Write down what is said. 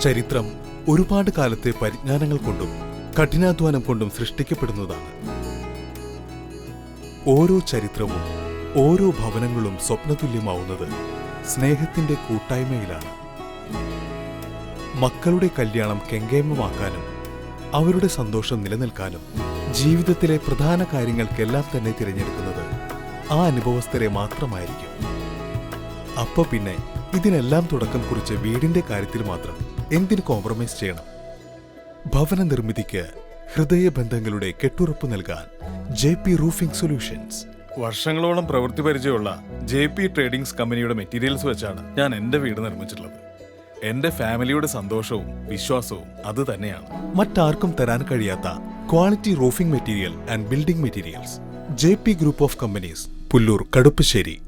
ചരിത്രം ഒരുപാട് കാലത്തെ പരിജ്ഞാനങ്ങൾ കൊണ്ടും കഠിനാധ്വാനം കൊണ്ടും സൃഷ്ടിക്കപ്പെടുന്നതാണ്. ഓരോ ചരിത്രവും ഓരോ ഭവനങ്ങളും സ്വപ്നതുല്യമാവുന്നത് സ്നേഹത്തിന്റെ കൂട്ടായ്മയിലാണ്. മക്കളുടെ കല്യാണം കെങ്കേമമാക്കാനും അവരുടെ സന്തോഷം നിലനിൽക്കാനും ജീവിതത്തിലെ പ്രധാന കാര്യങ്ങൾക്കെല്ലാം തന്നെ തിരഞ്ഞെടുക്കുന്നത് ആ അനുഭവസ്ഥരെ മാത്രമായിരിക്കും. അപ്പൊ പിന്നെ ഇതിനെല്ലാം തുടക്കം കുറിച്ച് വീടിന്റെ കാര്യത്തിൽ മാത്രം എന്തിന് കോംപ്രമൈസ് ചെയ്യണം? ഭവന നിർമ്മിതിക്ക് ഹൃദയബന്ധങ്ങളുടെ കെട്ടുറപ്പ് നൽകാൻ JP റൂഫിംഗ് സൊല്യൂഷൻസ്. വർഷങ്ങളോളം പ്രവൃത്തി പരിചയമുള്ള JP ട്രേഡിംഗ്സ് കമ്പനിയുടെ മെറ്റീരിയൽസ് വെച്ചാണ് ഞാൻ എന്റെ വീട് നിർമ്മിച്ചിട്ടുള്ളത്. എന്റെ ഫാമിലിയുടെ സന്തോഷവും വിശ്വാസവും അത് തന്നെയാണ്. മറ്റാർക്കും തരാൻ കഴിയാത്ത quality roofing material and building materials. JP group of companies, Pullur, Kaduppassery.